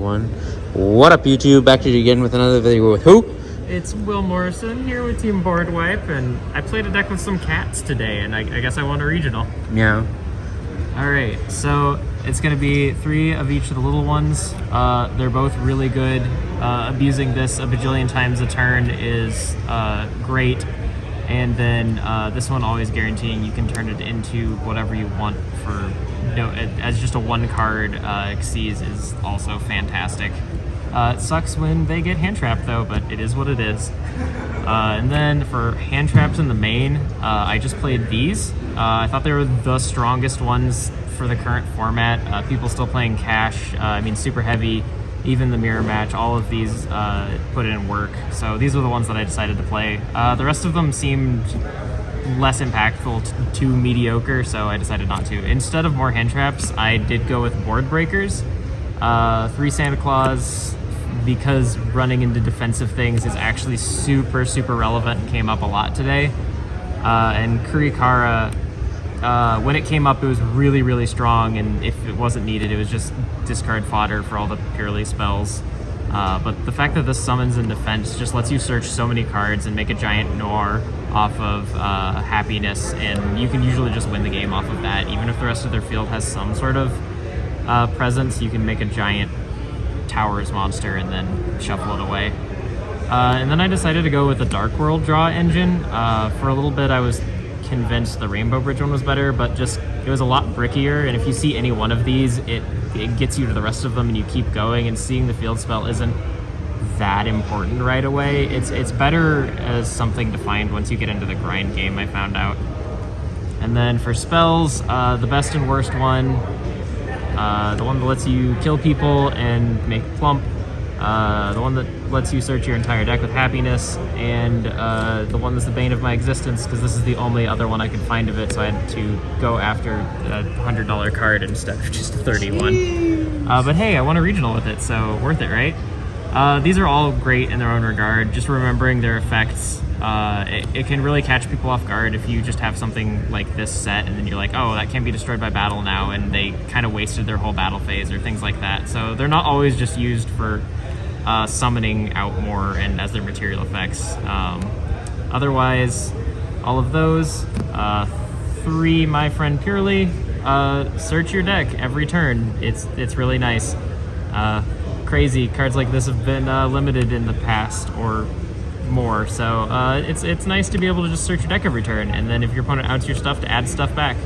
1. What up, YouTube? Back to you again with another video with who? It's Morrison here with Team Board Wipe, and I played a deck with some cats today, and I guess I won a regional. Yeah. Alright, so it's going to be 3 of each of the little ones. They're both really good. Abusing this a bajillion times a turn is great. And then this one always guaranteeing you can turn it into whatever you want for as just a 1 card Xyz is also fantastic. It sucks when they get hand trapped though, but it is what it is. And then for hand traps in the main, I just played these. I thought they were the strongest ones for the current format. People still playing cash, super heavy, even the mirror match, all of these put in work. So these were the ones that I decided to play. The rest of them seemed less impactful to mediocre, so I decided not to. Instead of more hand traps, I did go with board breakers. 3 Santa Claus, because running into defensive things is actually super relevant and came up a lot today. And Kurikara, when it came up, it was really strong, and if it wasn't needed, it was just discard fodder for all the Purrely spells. But the fact that this summons in defense just lets you search so many cards and make a giant Noir off of happiness, and you can usually just win the game off of that. Even if the rest of their field has some sort of presence, you can make a giant Towers monster and then shuffle it away. And then I decided to go with the Dark World draw engine. For a little bit I was convinced the Rainbow Bridge one was better, but just it was a lot brickier, and if you see any one of these, it gets you to the rest of them and you keep going, and seeing the field spell isn't that important right away. It's better as something to find once you get into the grind game, I found out. And then for spells, the best and worst one, the one that lets you kill people and make plump, the one that lets you search your entire deck with happiness, and the one that's the bane of my existence, because this is the only other one I could find of it, so I had to go after a $100 card instead of just a 31. But hey, I won a regional with it, so worth it, right? These are all great in their own regard. Just remembering their effects, it can really catch people off guard if you just have something like this set and then you're like, oh, that can't be destroyed by battle now, and they kind of wasted their whole battle phase or things like that. So they're not always just used for summoning out more and as their material effects. Otherwise, all of those, 3 My Friend Purrely, search your deck every turn. It's really nice. Crazy cards like this have been limited in the past or more, so it's nice to be able to just search your deck every turn, and then if your opponent outs your stuff, to add stuff back.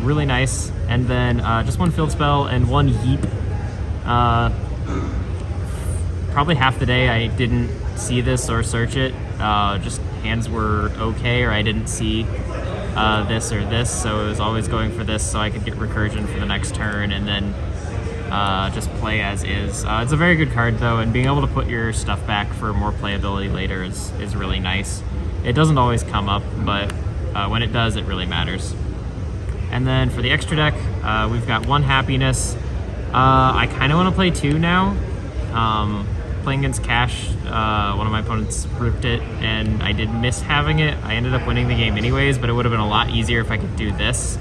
Really nice. And then just 1 field spell and 1 yeet. Probably half the day I didn't see this or search it. Just hands were okay, or I didn't see this or this, so it was always going for this so I could get recursion for the next turn, and then just play as is. It's a very good card though, and being able to put your stuff back for more playability later is really nice. It doesn't always come up, but when it does, it really matters. And then for the extra deck, we've got 1 happiness. I kind of want to play 2 now. Playing against cash, one of my opponents grouped it, and I did miss having it. I ended up winning the game anyways, but it would have been a lot easier if I could do this.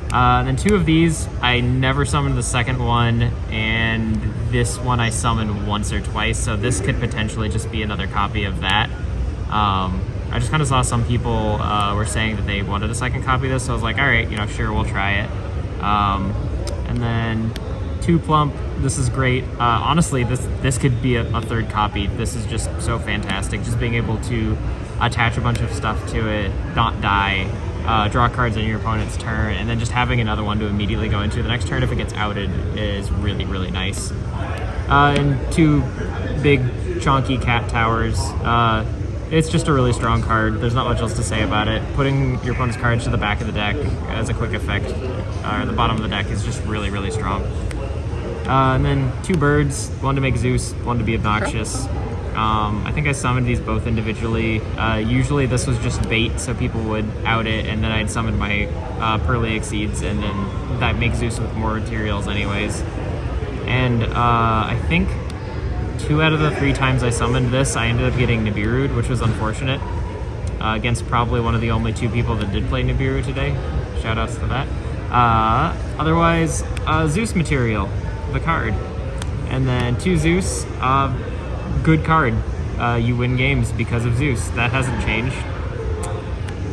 Then 2 of these, I never summoned the second one, and this one I summoned once or twice, so this could potentially just be another copy of that. I just kind of saw some people were saying that they wanted a second copy of this, so I was like, alright, sure, we'll try it. And then 2 plump, this is great. Honestly, this could be a 3rd copy. This is just so fantastic, just being able to attach a bunch of stuff to it, not die, draw cards on your opponent's turn, and then just having another one to immediately go into the next turn if it gets outed is really nice. And 2 big chunky cat towers. It's just a really strong card. There's not much else to say about it. Putting your opponent's cards to the back of the deck as a quick effect, or the bottom of the deck, is just really strong. And then 2 birds, 1 to make Zeus, 1 to be obnoxious. I think I summoned these both individually. Usually this was just bait, so people would out it, and then I'd summon my Purrely Xyz, and then that makes Zeus with more materials anyways. And I think 2 out of the 3 times I summoned this, I ended up getting Nibiru'd, which was unfortunate. Against probably one of the only 2 people that did play Nibiru today. Shoutouts to that. Otherwise, Zeus material, the card. And then 2 Zeus, good card. You win games because of Zeus. That hasn't changed.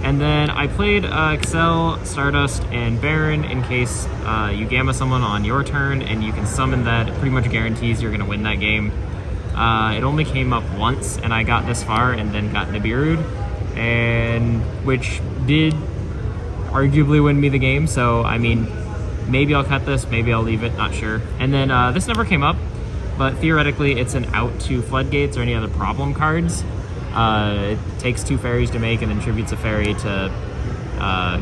And then I played Excel, Stardust, and Baron in case you Gamma someone on your turn and you can summon that. It pretty much guarantees you're going to win that game. It only came up once, and I got this far and then got Nibiru'd, and which did arguably win me the game. So, I mean, maybe I'll cut this, maybe I'll leave it, not sure. And then this never came up, but theoretically it's an out to Floodgates or any other problem cards. It takes 2 fairies to make and then tributes a fairy to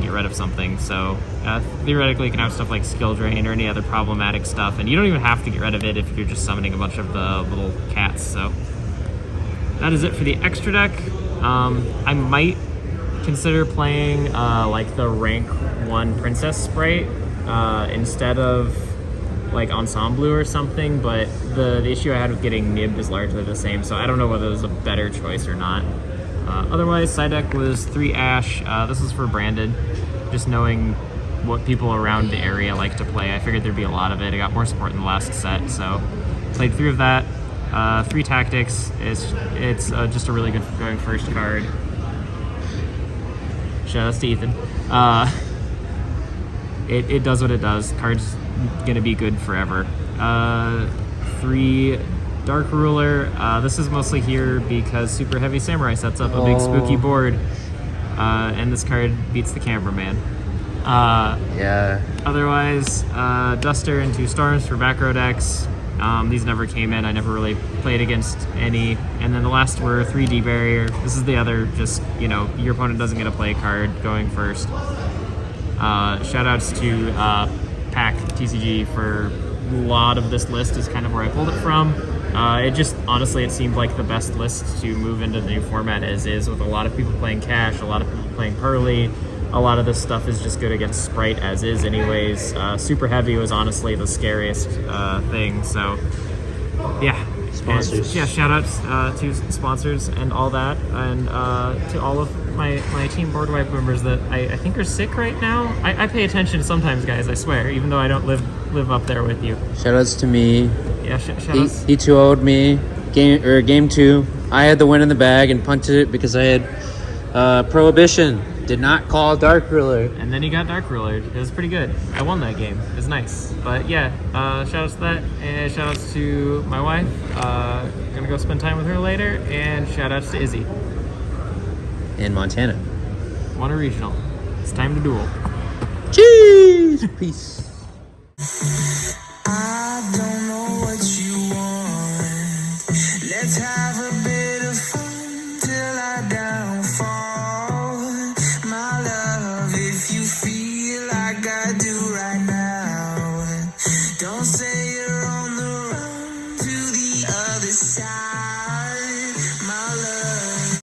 get rid of something. So theoretically you can have stuff like Skill Drain or any other problematic stuff, and you don't even have to get rid of it if you're just summoning a bunch of the little cats. So that is it for the extra deck. I might consider playing like the rank 1 Princess Sprite instead of like Ensemble or something, but the issue I had with getting Nib is largely the same, so I don't know whether it was a better choice or not. Otherwise, side deck was 3 Ash. This was for Branded, just knowing what people around the area like to play. I figured there'd be a lot of it. I got more support in the last set, so played 3 of that. 3 Tactics. It's just a really good going first card. Shout out to Ethan. It does what it does. Card's gonna be good forever. 3 Dark Ruler. This is mostly here because Super Heavy Samurai sets up a big spooky board, and this card beats the cameraman. Yeah. Otherwise, Duster and 2 Storms for back row decks. These never came in. I never really played against any. And then the last were 3D Barrier. This is the other, just, you know, your opponent doesn't get a play card going first. Shoutouts to Pack TCG for a lot of this list is kind of where I pulled it from. It just, honestly, it seemed like the best list to move into the new format as is, with a lot of people playing Cash, a lot of people playing Purrely. A lot of this stuff is just good against Sprite as is anyways. Super Heavy was honestly the scariest thing, so yeah. Sponsors. And, yeah, shoutouts to sponsors and all that, and to all of my Team Board Wipe members that I think are sick right now. I pay attention sometimes, guys, I swear, even though I don't live up there with you. Shoutouts to me. Yeah, shoutouts. He 2-0'd me. Game 2. I had the win in the bag and punted it because I had Prohibition. Did not call Dark Ruler. And then he got Dark Ruler. It was pretty good. I won that game. It was nice. But yeah, shoutouts to that. And shoutouts to my wife. Gonna go spend time with her later. And shoutouts to Izzy. In Montana. Won a regional. It's time to duel. Cheese! Peace. I don't know what you want. Let's have a bit of fun till I downfall. My love, if you feel like I do.